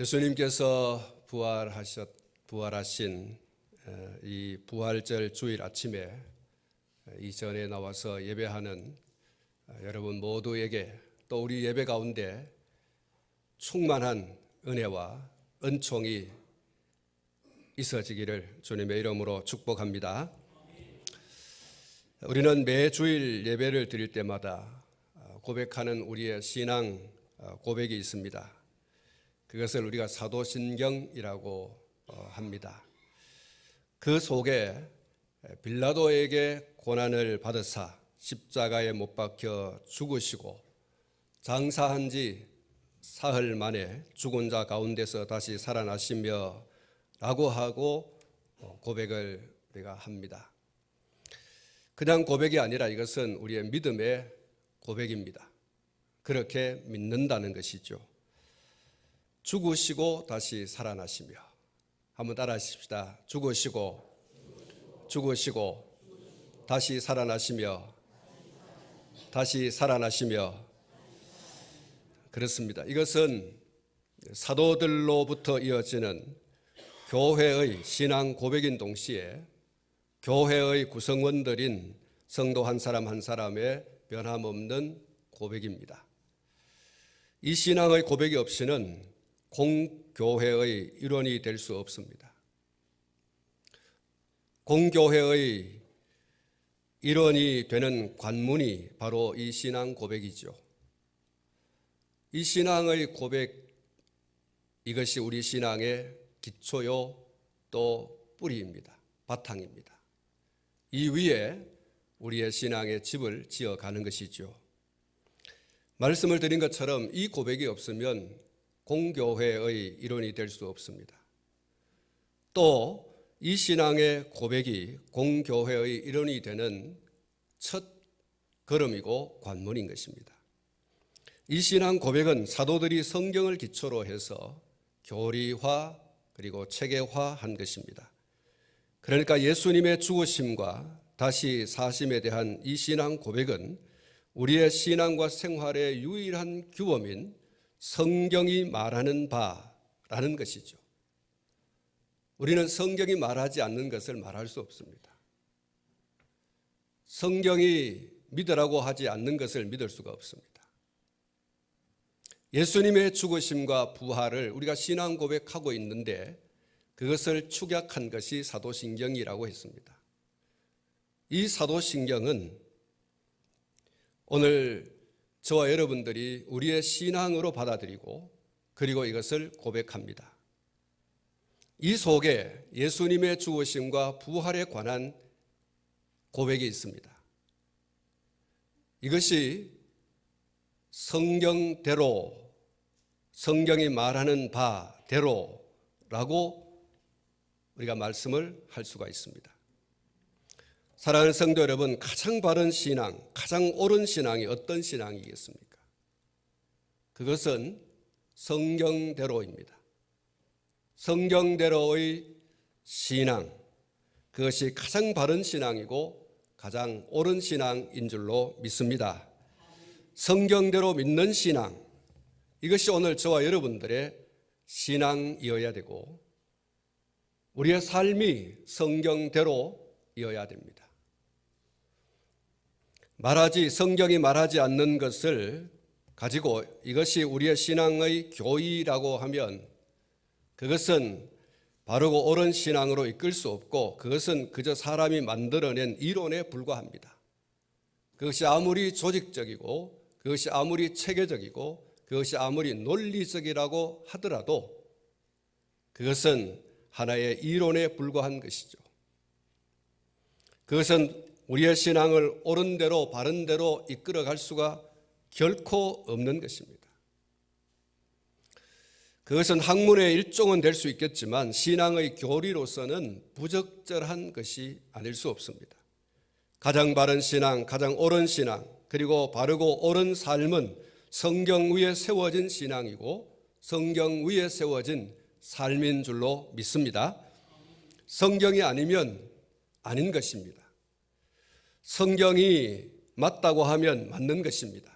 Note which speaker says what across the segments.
Speaker 1: 예수님께서 부활하신 이 부활절 주일 아침에 이전에 나와서 예배하는 여러분 모두에게 또 우리 예배 가운데 충만한 은혜와 은총이 있어지기를 주님의 이름으로 축복합니다. 우리는 매 주일 예배를 드릴 때마다 고백하는 우리의 신앙 고백이 있습니다. 그것을 우리가 사도신경이라고 합니다. 그 속에 빌라도에게 고난을 받으사 십자가에 못 박혀 죽으시고 장사한 지 사흘 만에 죽은 자 가운데서 다시 살아나시며 라고 하고 고백을 우리가 합니다. 그냥 고백이 아니라 이것은 우리의 믿음의 고백입니다. 그렇게 믿는다는 것이죠. 죽으시고 다시 살아나시며, 한번 따라 하십시다. 죽으시고 다시 살아나시며, 다시 살아나시며. 그렇습니다. 이것은 사도들로부터 이어지는 교회의 신앙 고백인 동시에 교회의 구성원들인 성도 한 사람 한 사람의 변함없는 고백입니다. 이 신앙의 고백이 없이는 공교회의 일원이 될 수 없습니다. 공교회의 일원이 되는 관문이 바로 이 신앙 고백이죠. 이 신앙의 고백, 이것이 우리 신앙의 기초요 또 뿌리입니다. 바탕입니다. 이 위에 우리의 신앙의 집을 지어가는 것이죠. 말씀을 드린 것처럼 이 고백이 없으면 공교회의 일원이 될 수 없습니다. 또 이 신앙의 고백이 공교회의 일원이 되는 첫 걸음이고 관문인 것입니다. 이 신앙 고백은 사도들이 성경을 기초로 해서 교리화 그리고 체계화한 것입니다. 그러니까 예수님의 죽으심과 다시 사심에 대한 이 신앙 고백은 우리의 신앙과 생활의 유일한 규범인 성경이 말하는 바라는 것이죠. 우리는 성경이 말하지 않는 것을 말할 수 없습니다. 성경이 믿으라고 하지 않는 것을 믿을 수가 없습니다. 예수님의 죽으심과 부활을 우리가 신앙 고백하고 있는데 그것을 축약한 것이 사도신경이라고 했습니다. 이 사도신경은 오늘 저와 여러분들이 우리의 신앙으로 받아들이고 그리고 이것을 고백합니다. 이 속에 예수님의 죽으심과 부활에 관한 고백이 있습니다. 이것이 성경대로, 성경이 말하는 바대로라고 우리가 말씀을 할 수가 있습니다. 사랑하는 성도 여러분, 가장 바른 신앙, 가장 옳은 신앙이 어떤 신앙이겠습니까? 그것은 성경대로입니다. 성경대로의 신앙, 그것이 가장 바른 신앙이고 가장 옳은 신앙인 줄로 믿습니다. 성경대로 믿는 신앙, 이것이 오늘 저와 여러분들의 신앙이어야 되고 우리의 삶이 성경대로이어야 됩니다. 성경이 말하지 않는 것을 가지고 이것이 우리의 신앙의 교의라고 하면 그것은 바르고 옳은 신앙으로 이끌 수 없고 그것은 그저 사람이 만들어낸 이론에 불과합니다. 그것이 아무리 조직적이고 그것이 아무리 체계적이고 그것이 아무리 논리적이라고 하더라도 그것은 하나의 이론에 불과한 것이죠. 그것은 우리의 신앙을 옳은 대로 바른 대로 이끌어갈 수가 결코 없는 것입니다. 그것은 학문의 일종은 될 수 있겠지만 신앙의 교리로서는 부적절한 것이 아닐 수 없습니다. 가장 바른 신앙, 가장 옳은 신앙, 그리고 바르고 옳은 삶은 성경 위에 세워진 신앙이고 성경 위에 세워진 삶인 줄로 믿습니다. 성경이 아니면 아닌 것입니다. 성경이 맞다고 하면 맞는 것입니다.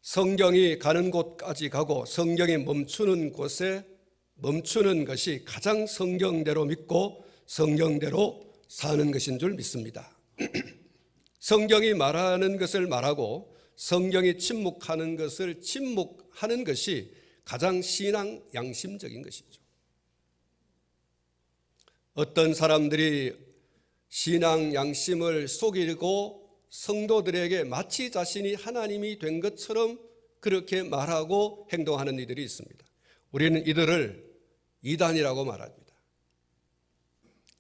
Speaker 1: 성경이 가는 곳까지 가고 성경이 멈추는 곳에 멈추는 것이 가장 성경대로 믿고 성경대로 사는 것인 줄 믿습니다. 성경이 말하는 것을 말하고 성경이 침묵하는 것을 침묵하는 것이 가장 신앙 양심적인 것이죠. 어떤 사람들이 신앙 양심을 속이고 성도들에게 마치 자신이 하나님이 된 것처럼 그렇게 말하고 행동하는 이들이 있습니다. 우리는 이들을 이단이라고 말합니다.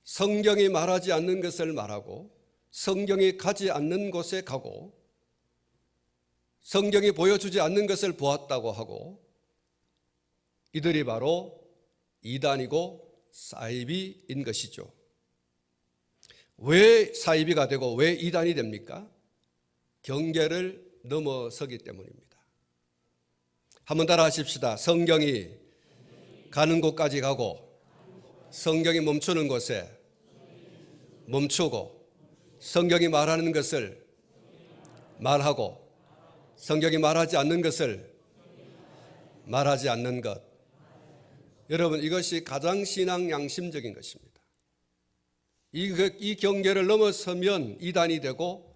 Speaker 1: 성경이 말하지 않는 것을 말하고 성경이 가지 않는 곳에 가고 성경이 보여주지 않는 것을 보았다고 하고 이들이 바로 이단이고 사이비인 것이죠. 왜 사이비가 되고 왜 이단이 됩니까? 경계를 넘어서기 때문입니다. 한번 따라 하십시다. 성경이 가는 곳까지 가고 성경이 멈추는 곳에 멈추고 성경이 말하는 것을 말하고 성경이 말하지 않는 것을 말하지 않는 것. 여러분, 이것이 가장 신앙 양심적인 것입니다. 이 경계를 넘어서면 이단이 되고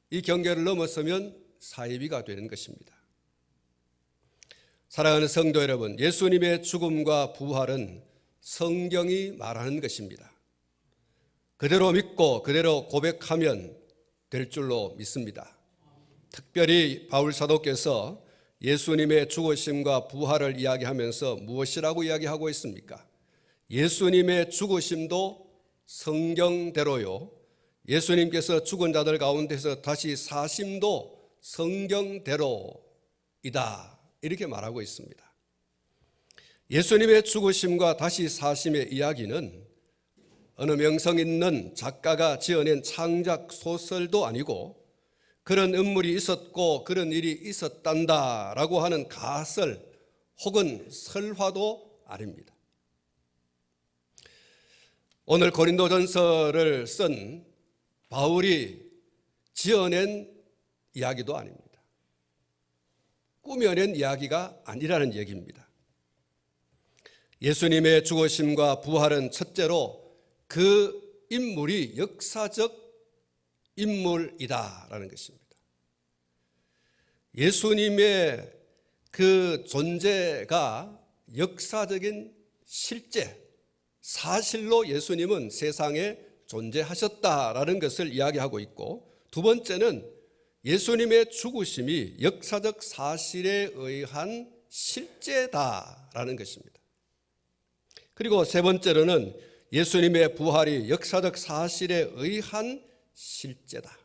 Speaker 1: 이 경계를 넘어서면 사이비가 되는 것입니다. 사랑하는 성도 여러분, 예수님의 죽음과 부활은 성경이 말하는 것입니다. 그대로 믿고 그대로 고백하면 될 줄로 믿습니다. 특별히 바울 사도께서 예수님의 죽으심과 부활을 이야기하면서 무엇이라고 이야기하고 있습니까? 예수님의 죽으심도 성경대로요, 예수님께서 죽은 자들 가운데서 다시 사심도 성경대로이다, 이렇게 말하고 있습니다. 예수님의 죽으심과 다시 사심의 이야기는 어느 명성 있는 작가가 지어낸 창작 소설도 아니고 그런 인물이 있었고 그런 일이 있었단다라고 하는 가설 혹은 설화도 아닙니다. 오늘 고린도전서를 쓴 바울이 지어낸 이야기도 아닙니다. 꾸며낸 이야기가 아니라는 얘기입니다. 예수님의 죽으심과 부활은 첫째로 그 인물이 역사적 인물이다라는 것입니다. 예수님의 그 존재가 역사적인 실제, 사실로 예수님은 세상에 존재하셨다라는 것을 이야기하고 있고, 두 번째는 예수님의 죽으심이 역사적 사실에 의한 실제다라는 것입니다. 그리고 세 번째로는 예수님의 부활이 역사적 사실에 의한 실제다.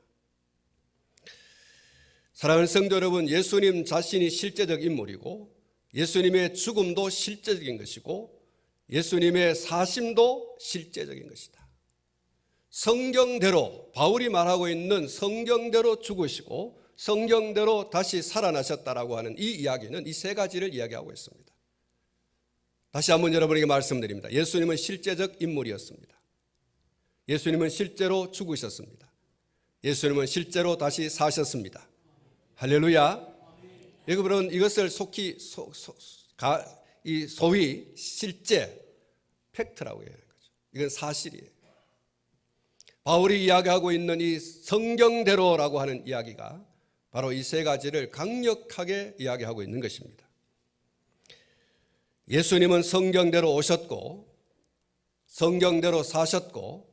Speaker 1: 사랑하는 성도 여러분, 예수님 자신이 실제적 인물이고 예수님의 죽음도 실제적인 것이고 예수님의 사심도 실제적인 것이다. 성경대로, 바울이 말하고 있는 성경대로 죽으시고 성경대로 다시 살아나셨다라고 하는 이 이야기는 이 세 가지를 이야기하고 있습니다. 다시 한번 여러분에게 말씀드립니다. 예수님은 실제적 인물이었습니다. 예수님은 실제로 죽으셨습니다. 예수님은 실제로 다시 사셨습니다. 할렐루야. 여러분, 이것을 속히 소위 실제 팩트라고 해야 하는 거죠. 이건 사실이에요. 바울이 이야기하고 있는 이 성경대로라고 하는 이야기가 바로 이 세 가지를 강력하게 이야기하고 있는 것입니다. 예수님은 성경대로 오셨고 성경대로 사셨고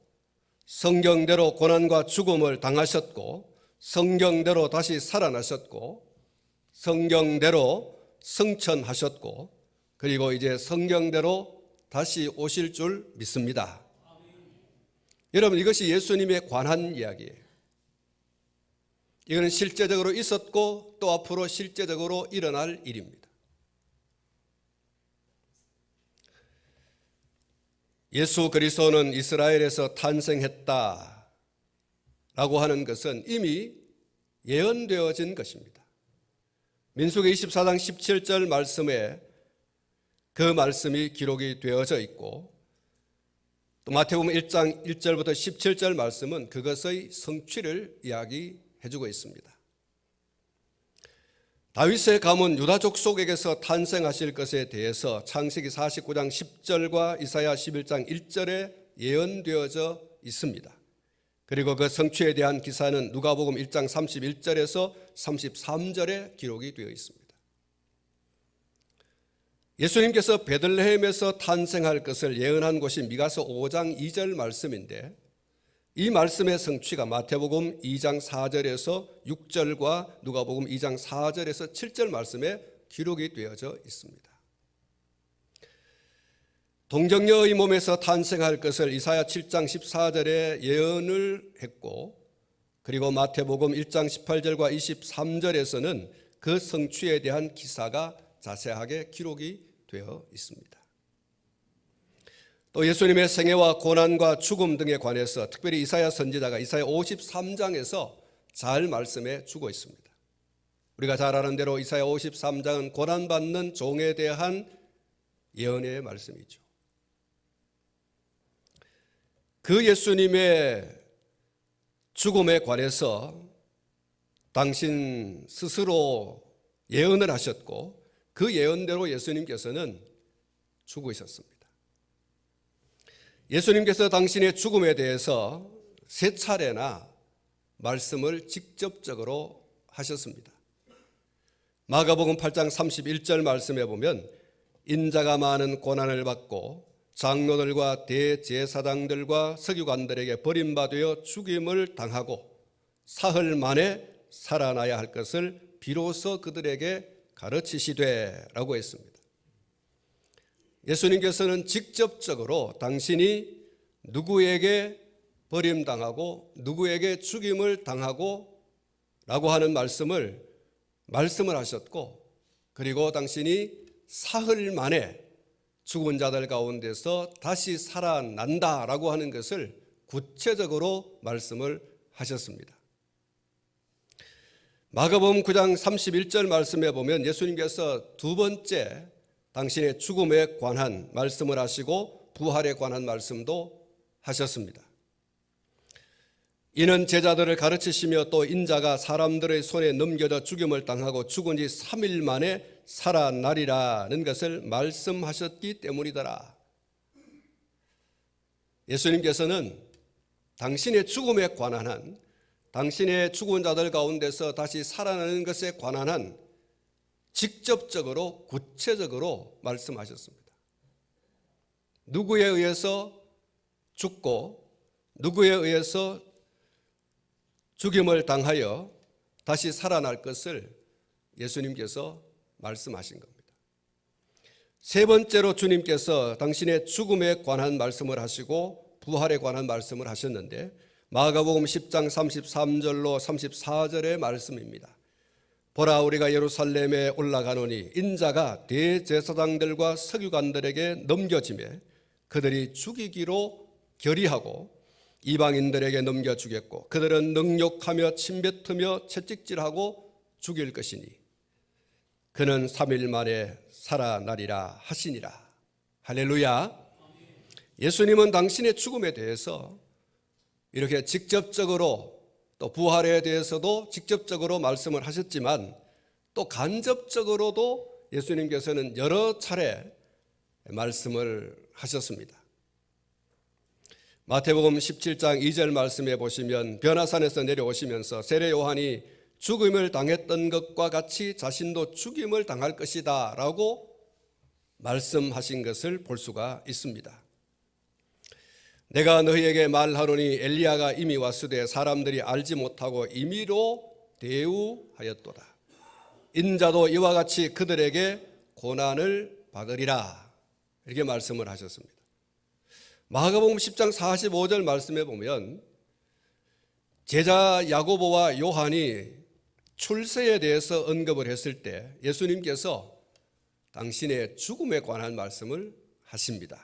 Speaker 1: 성경대로 고난과 죽음을 당하셨고 성경대로 다시 살아나셨고 성경대로 승천하셨고 그리고 이제 성경대로 다시 오실 줄 믿습니다. 여러분, 이것이 예수님에 관한 이야기예요. 이거는 실제적으로 있었고 또 앞으로 실제적으로 일어날 일입니다. 예수 그리스도는 이스라엘에서 탄생했다라고 하는 것은 이미 예언되어진 것입니다. 민수기 24장 17절 말씀에 그 말씀이 기록이 되어져 있고 또 마태복음 1장 1절부터 17절 말씀은 그것의 성취를 이야기해 주고 있습니다. 다윗의 가문 유다 족속에게서 탄생하실 것에 대해서 창세기 49장 10절과 이사야 11장 1절에 예언되어져 있습니다. 그리고 그 성취에 대한 기사는 누가복음 1장 31절에서 33절에 기록이 되어 있습니다. 예수님께서 베들레헴에서 탄생할 것을 예언한 곳이 미가서 5장 2절 말씀인데, 이 말씀의 성취가 마태복음 2장 4절에서 6절과 누가복음 2장 4절에서 7절 말씀에 기록이 되어져 있습니다. 동정녀의 몸에서 탄생할 것을 이사야 7장 14절에 예언을 했고, 그리고 마태복음 1장 18절과 23절에서는 그 성취에 대한 기사가 자세하게 기록이 되어 있습니다. 또 예수님의 생애와 고난과 죽음 등에 관해서 특별히 이사야 선지자가 이사야 53장에서 잘 말씀해 주고 있습니다. 우리가 잘 아는 대로 이사야 53장은 고난받는 종에 대한 예언의 말씀이죠. 그 예수님의 죽음에 관해서 당신 스스로 예언을 하셨고, 그 예언대로 예수님께서는 죽으셨습니다. 예수님께서 당신의 죽음에 대해서 3차례나 말씀을 직접적으로 하셨습니다. 마가복음 8장 31절 말씀에 보면 인자가 많은 고난을 받고 장로들과 대제사장들과 서기관들에게 버림받아 죽임을 당하고 사흘 만에 살아나야 할 것을 비로소 그들에게 가르치시되 라고 했습니다. 예수님께서는 직접적으로 당신이 누구에게 버림당하고 누구에게 죽임을 당하고 라고 하는 말씀을 하셨고, 그리고 당신이 사흘 만에 죽은 자들 가운데서 다시 살아난다라고 하는 것을 구체적으로 말씀을 하셨습니다. 마가복음 9장 31절 말씀에 보면 예수님께서 두 번째 당신의 죽음에 관한 말씀을 하시고 부활에 관한 말씀도 하셨습니다. 이는 제자들을 가르치시며 또 인자가 사람들의 손에 넘겨져 죽임을 당하고 죽은 지 3일 만에 살아나리라는 것을 말씀하셨기 때문이더라. 예수님께서는 당신의 죽음에 관한 한, 당신의 죽은 자들 가운데서 다시 살아나는 것에 관한 한 직접적으로 구체적으로 말씀하셨습니다. 누구에 의해서 죽고 누구에 의해서 죽임을 당하여 다시 살아날 것을 예수님께서 말씀하신 겁니다. 세 번째로 주님께서 당신의 죽음에 관한 말씀을 하시고 부활에 관한 말씀을 하셨는데, 마가복음 10장 33절로 34절의 말씀입니다. 보라, 우리가 예루살렘에 올라가노니 인자가 대제사장들과 서기관들에게 넘겨지매 그들이 죽이기로 결의하고 이방인들에게 넘겨주겠고 그들은 능욕하며 침뱉으며 채찍질하고 죽일 것이니 그는 3일 만에 살아나리라 하시니라. 할렐루야. 예수님은 당신의 죽음에 대해서 이렇게 직접적으로, 또 부활에 대해서도 직접적으로 말씀을 하셨지만 또 간접적으로도 예수님께서는 여러 차례 말씀을 하셨습니다. 마태복음 17장 2절 말씀해 보시면 변화산에서 내려오시면서 세례 요한이 죽음을 당했던 것과 같이 자신도 죽임을 당할 것이다 라고 말씀하신 것을 볼 수가 있습니다. 내가 너희에게 말하노니 엘리야가 이미 왔으되 사람들이 알지 못하고 임의로 대우하였도다. 인자도 이와 같이 그들에게 고난을 받으리라. 이렇게 말씀을 하셨습니다. 마가복음 10장 45절 말씀에 보면 제자 야고보와 요한이 출세에 대해서 언급을 했을 때 예수님께서 당신의 죽음에 관한 말씀을 하십니다.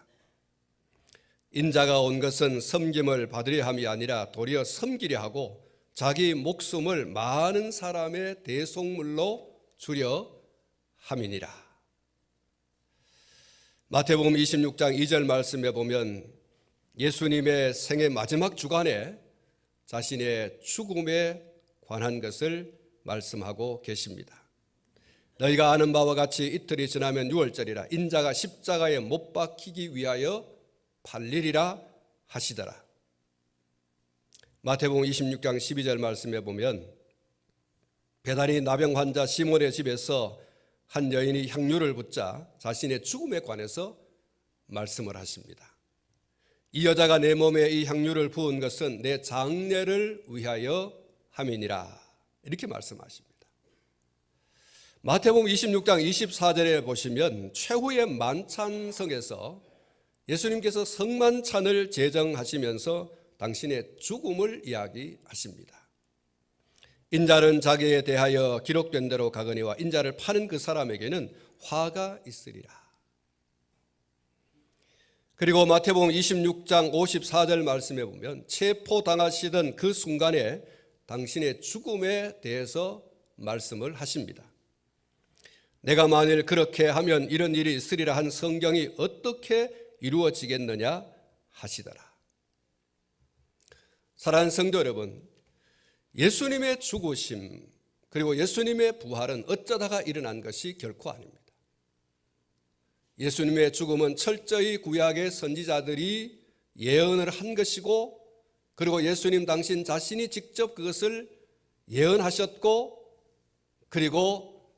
Speaker 1: 인자가 온 것은 섬김을 받으려 함이 아니라 도리어 섬기려 하고 자기 목숨을 많은 사람의 대속물로 주려 함이니라. 마태복음 26장 2절 말씀에 보면 예수님의 생애 마지막 주간에 자신의 죽음에 관한 것을 말씀하고 계십니다. 너희가 아는 바와 같이 이틀이 지나면 유월절이라 인자가 십자가에 못 박히기 위하여 팔리리라 하시더라. 마태복음 26장 12절 말씀에 보면 배다리 나병 환자 시몬의 집에서 한 여인이 향유를 붓자 자신의 죽음에 관해서 말씀을 하십니다. 이 여자가 내 몸에 이 향유를 부은 것은 내 장례를 위하여 함이니라, 이렇게 말씀하십니다. 마태복음 26장 24절에 보시면 최후의 만찬성에서 예수님께서 성만찬을 제정하시면서 당신의 죽음을 이야기하십니다. 인자는 자기에 대하여 기록된 대로 가거니와 인자를 파는 그 사람에게는 화가 있으리라. 그리고 마태복음 26장 54절 말씀에 보면 체포당하시던 그 순간에 당신의 죽음에 대해서 말씀을 하십니다. 내가 만일 그렇게 하면 이런 일이 있으리라 한 성경이 어떻게 이루어지겠느냐 하시더라. 사랑하는 성도 여러분, 예수님의 죽으심 그리고 예수님의 부활은 어쩌다가 일어난 것이 결코 아닙니다. 예수님의 죽음은 철저히 구약의 선지자들이 예언을 한 것이고, 그리고 예수님 당신 자신이 직접 그것을 예언하셨고, 그리고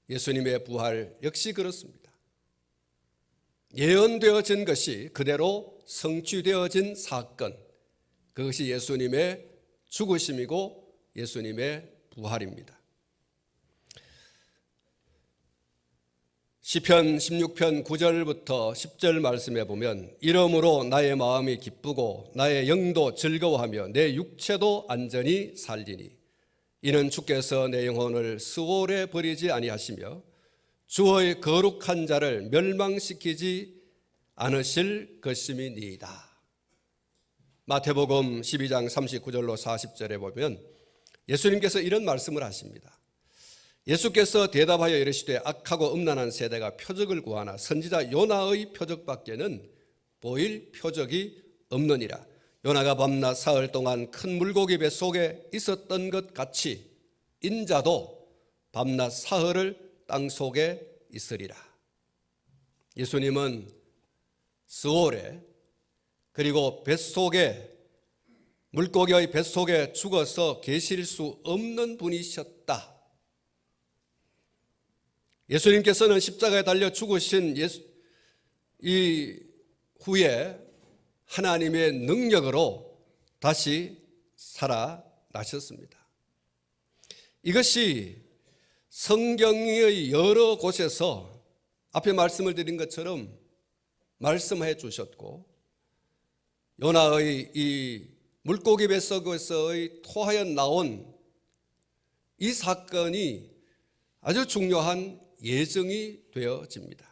Speaker 1: 예수님의 부활 역시 그렇습니다. 예언되어진 것이 그대로 성취되어진 사건, 그것이 예수님의 죽으심이고 예수님의 부활입니다. 시편 16편 9절부터 10절 말씀에 보면 이러므로 나의 마음이 기쁘고 나의 영도 즐거워하며 내 육체도 안전히 살리니 이는 주께서 내 영혼을 스올에 버리지 아니하시며 주의 거룩한 자를 멸망시키지 않으실 것임이니이다. 마태복음 12장 39절로 40절에 보면 예수님께서 이런 말씀을 하십니다. 예수께서 대답하여 이르시되 악하고 음란한 세대가 표적을 구하나 선지자 요나의 표적밖에는 보일 표적이 없느니라. 요나가 밤낮 사흘 동안 큰 물고기 뱃속에 있었던 것 같이 인자도 밤낮 사흘을 땅속에 있으리라. 예수님은 스올에, 그리고 뱃속에, 물고기의 뱃속에 죽어서 계실 수 없는 분이셨다. 예수님께서는 십자가에 달려 죽으신 이 후에 하나님의 능력으로 다시 살아나셨습니다. 이것이 성경의 여러 곳에서 앞에 말씀을 드린 것처럼 말씀해 주셨고, 요나의 이 물고기 뱃속에서의 토하여 나온 이 사건이 아주 중요한 예정이 되어집니다.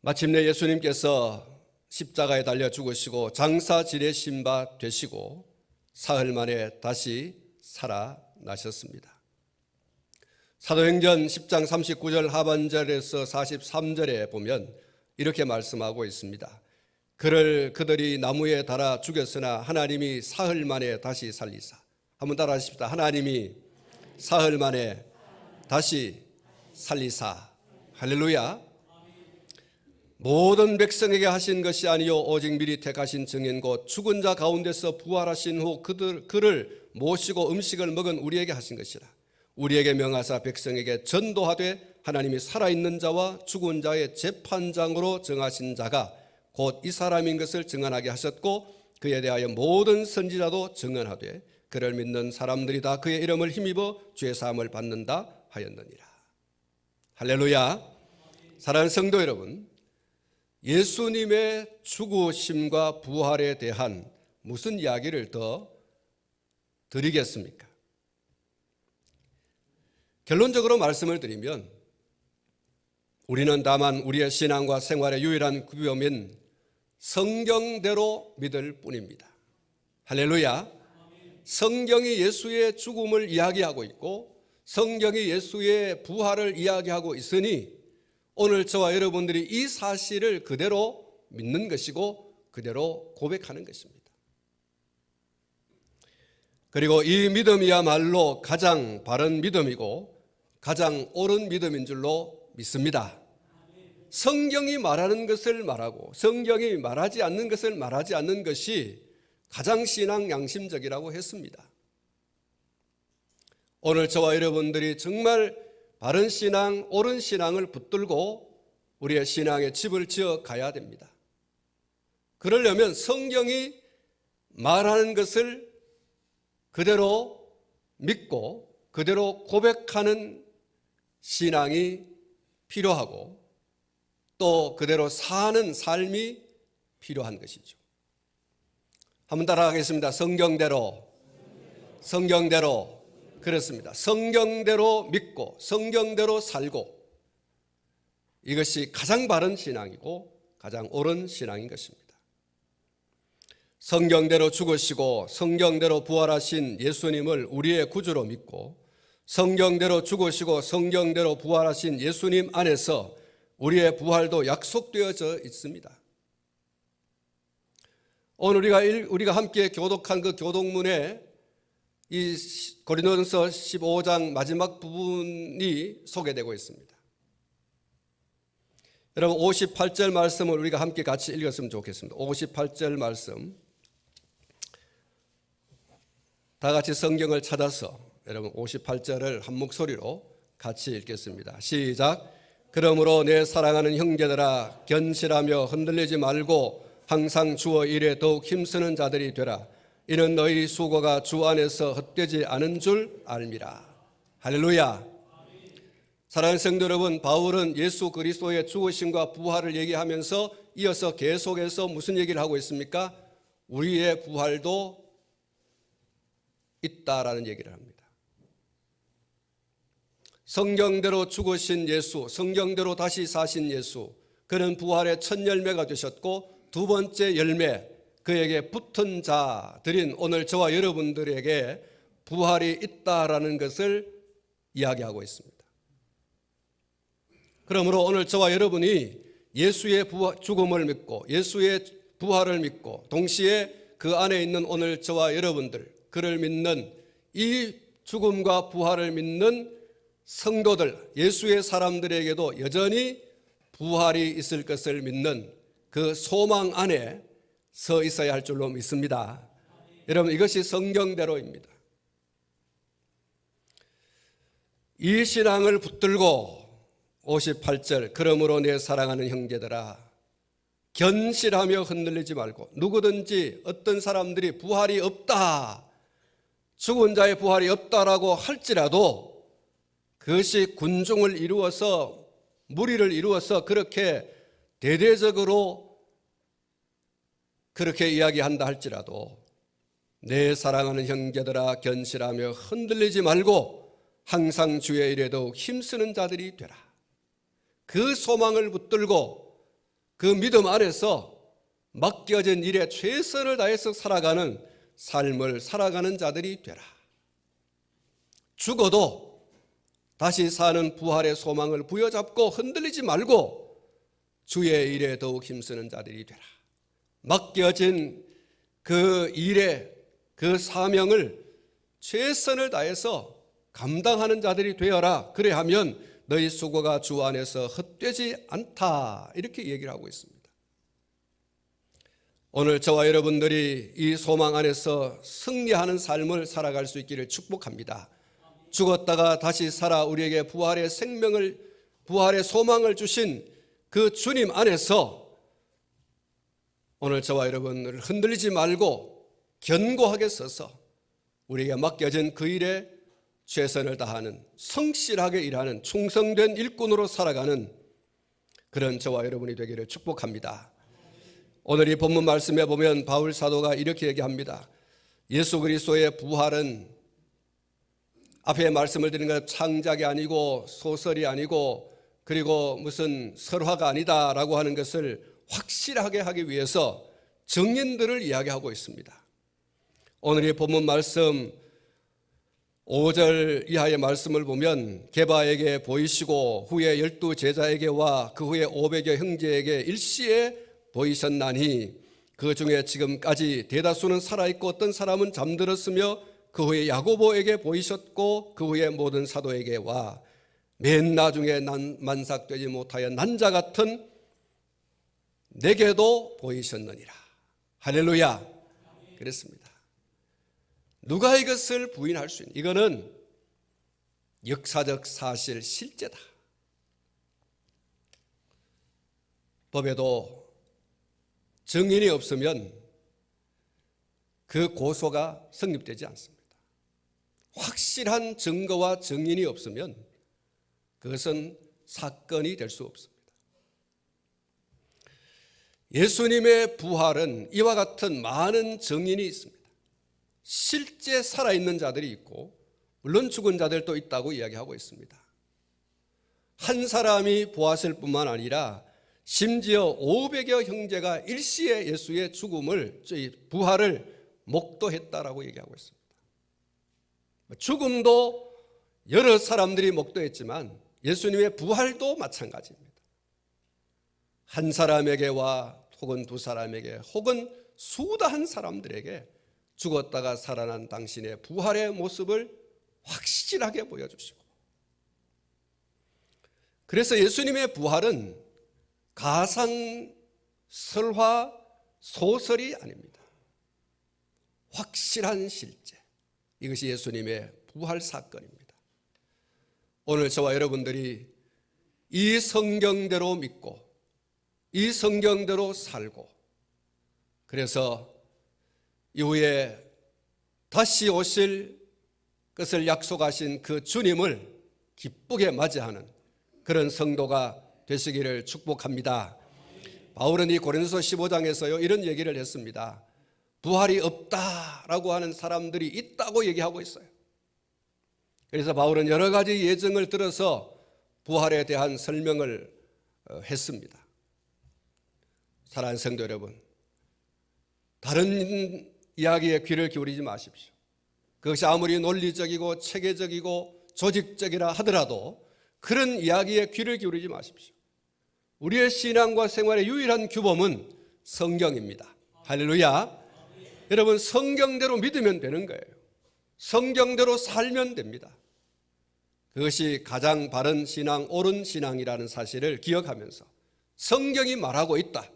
Speaker 1: 마침내 예수님께서 십자가에 달려 죽으시고 장사 지내신 바 되시고 사흘 만에 다시 살아나셨습니다. 사도행전 10장 39절 하반절에서 43절에 보면 이렇게 말씀하고 있습니다. 그들이 나무에 달아 죽였으나 하나님이 사흘 만에 다시 살리사. 한번 따라 하십시다. 하나님이 사흘 만에 다시 살리사. 할렐루야. 모든 백성에게 하신 것이 아니요 오직 미리 택하신 증인 곧 죽은 자 가운데서 부활하신 후 그를 모시고 음식을 먹은 우리에게 하신 것이라. 우리에게 명하사 백성에게 전도하되 하나님이 살아있는 자와 죽은 자의 재판장으로 정하신 자가 곧 이 사람인 것을 증언하게 하셨고 그에 대하여 모든 선지자도 증언하되 그를 믿는 사람들이 다 그의 이름을 힘입어 죄 사함을 받는다 하였느니라. 할렐루야. 사랑하는 성도 여러분, 예수님의 죽으심과 부활에 대한 무슨 이야기를 더 드리겠습니까? 결론적으로 말씀을 드리면 우리는 다만 우리의 신앙과 생활의 유일한 구별인 성경대로 믿을 뿐입니다. 할렐루야. 성경이 예수의 죽음을 이야기하고 있고 성경이 예수의 부활을 이야기하고 있으니 오늘 저와 여러분들이 이 사실을 그대로 믿는 것이고 그대로 고백하는 것입니다. 그리고 이 믿음이야말로 가장 바른 믿음이고 가장 옳은 믿음인 줄로 믿습니다. 성경이 말하는 것을 말하고 성경이 말하지 않는 것을 말하지 않는 것이 가장 신앙 양심적이라고 했습니다. 오늘 저와 여러분들이 정말 바른 신앙, 옳은 신앙을 붙들고 우리의 신앙의 집을 지어 가야 됩니다. 그러려면 성경이 말하는 것을 그대로 믿고 그대로 고백하는 신앙이 필요하고 또 그대로 사는 삶이 필요한 것이죠. 한번 따라가겠습니다. 성경대로. 그렇습니다. 성경대로 믿고 성경대로 살고 이것이 가장 바른 신앙이고 가장 옳은 신앙인 것입니다. 성경대로 죽으시고 성경대로 부활하신 예수님을 우리의 구주로 믿고 성경대로 죽으시고 성경대로 부활하신 예수님 안에서 우리의 부활도 약속되어져 있습니다. 오늘 우리가 함께 교독한 그 교독문에 이 고린도전서 15장 마지막 부분이 소개되고 있습니다. 여러분 58절 말씀을 우리가 함께 같이 읽었으면 좋겠습니다. 58절 말씀 다 같이 성경을 찾아서 여러분 58절을 한 목소리로 같이 읽겠습니다. 시작. 그러므로 내 사랑하는 형제들아 견실하며 흔들리지 말고 항상 주의 일에 더욱 힘쓰는 자들이 되라. 이는 너희 수고가 주 안에서 헛되지 않은 줄 알미라. 할렐루야. 사랑하는 성도 여러분, 바울은 예수 그리스도의 죽으심과 부활을 얘기하면서 이어서 계속해서 무슨 얘기를 하고 있습니까? 우리의 부활도 있다라는 얘기를 합니다. 성경대로 죽으신 예수, 성경대로 다시 사신 예수, 그는 부활의 첫 열매가 되셨고 두 번째 열매, 그에게 붙은 자들인 오늘 저와 여러분들에게 부활이 있다라는 것을 이야기하고 있습니다. 그러므로 오늘 저와 여러분이 예수의 죽음을 믿고 예수의 부활을 믿고 동시에 그 안에 있는 오늘 저와 여러분들, 그를 믿는 이 죽음과 부활을 믿는 성도들, 예수의 사람들에게도 여전히 부활이 있을 것을 믿는 그 소망 안에 서 있어야 할 줄로 믿습니다. 여러분 이것이 성경대로입니다. 이 신앙을 붙들고 58절 그러므로 내 사랑하는 형제들아 견실하며 흔들리지 말고 누구든지 어떤 사람들이 부활이 없다 죽은 자의 부활이 없다라고 할지라도 그것이 군중을 이루어서 무리를 이루어서 그렇게 대대적으로 그렇게 이야기한다 할지라도 내 사랑하는 형제들아 견실하며 흔들리지 말고 항상 주의 일에 더욱 힘쓰는 자들이 되라. 그 소망을 붙들고 그 믿음 안에서 맡겨진 일에 최선을 다해서 살아가는 삶을 살아가는 자들이 되라. 죽어도 다시 사는 부활의 소망을 부여잡고 흔들리지 말고 주의 일에 더욱 힘쓰는 자들이 되라. 맡겨진 그 일에 그 사명을 최선을 다해서 감당하는 자들이 되어라. 그래야하면 너희 수고가 주 안에서 헛되지 않다. 이렇게 얘기를 하고 있습니다. 오늘 저와 여러분들이 이 소망 안에서 승리하는 삶을 살아갈 수 있기를 축복합니다. 죽었다가 다시 살아 우리에게 부활의 생명을, 부활의 소망을 주신 그 주님 안에서 오늘 저와 여러분을 흔들리지 말고 견고하게 서서 우리에게 맡겨진 그 일에 최선을 다하는, 성실하게 일하는 충성된 일꾼으로 살아가는 그런 저와 여러분이 되기를 축복합니다. 오늘 이 본문 말씀에 보면 바울 사도가 이렇게 얘기합니다. 예수 그리스도의 부활은 앞에 말씀을 드린 것 창작이 아니고 소설이 아니고 그리고 무슨 설화가 아니다라고 하는 것을 확실하게 하기 위해서 증인들을 이야기하고 있습니다. 오늘 이 본문 말씀 5절 이하의 말씀을 보면 게바에게 보이시고 후에 12 제자에게와 그 후에 500여 형제에게 일시에 보이셨나니 그 중에 지금까지 대다수는 살아있고 어떤 사람은 잠들었으며 그 후에 야고보에게 보이셨고 그 후에 모든 사도에게와 맨 나중에 만삭되지 못하여 난자 같은 내게도 보이셨느니라. 할렐루야. 그랬습니다. 누가 이것을 부인할 수 있는, 이거는 역사적 사실, 실제다. 법에도 증인이 없으면 그 고소가 성립되지 않습니다. 확실한 증거와 증인이 없으면 그것은 사건이 될 수 없습니다. 예수님의 부활은 이와 같은 많은 증인이 있습니다. 실제 살아있는 자들이 있고 물론 죽은 자들도 있다고 이야기하고 있습니다. 한 사람이 보았을 뿐만 아니라 심지어 500여 형제가 일시에 예수의 죽음을, 부활을 목도했다라고 얘기하고 있습니다. 죽음도 여러 사람들이 목도했지만 예수님의 부활도 마찬가지입니다. 한 사람에게와 혹은 두 사람에게 혹은 수다한 사람들에게 죽었다가 살아난 당신의 부활의 모습을 확실하게 보여주시고, 그래서 예수님의 부활은 가상, 설화, 소설이 아닙니다. 확실한 실제, 이것이 예수님의 부활 사건입니다. 오늘 저와 여러분들이 이 성경대로 믿고 이 성경대로 살고, 그래서 이후에 다시 오실 것을 약속하신 그 주님을 기쁘게 맞이하는 그런 성도가 되시기를 축복합니다. 바울은 이 고린도서 15장에서요 이런 얘기를 했습니다. 부활이 없다라고 하는 사람들이 있다고 얘기하고 있어요. 그래서 바울은 여러 가지 예증을 들어서 부활에 대한 설명을 했습니다. 사랑하는 성도 여러분, 다른 이야기에 귀를 기울이지 마십시오. 그것이 아무리 논리적이고 체계적이고 조직적이라 하더라도 그런 이야기에 귀를 기울이지 마십시오. 우리의 신앙과 생활의 유일한 규범은 성경입니다. 할렐루야. 여러분, 성경대로 믿으면 되는 거예요. 성경대로 살면 됩니다. 그것이 가장 바른 신앙, 옳은 신앙이라는 사실을 기억하면서 성경이 말하고 있다,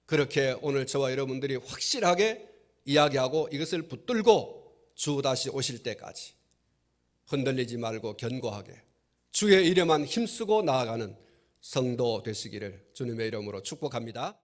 Speaker 1: 그렇게 오늘 저와 여러분들이 확실하게 이야기하고 이것을 붙들고 주 다시 오실 때까지 흔들리지 말고 견고하게 주의 이름만 힘쓰고 나아가는 성도 되시기를 주님의 이름으로 축복합니다.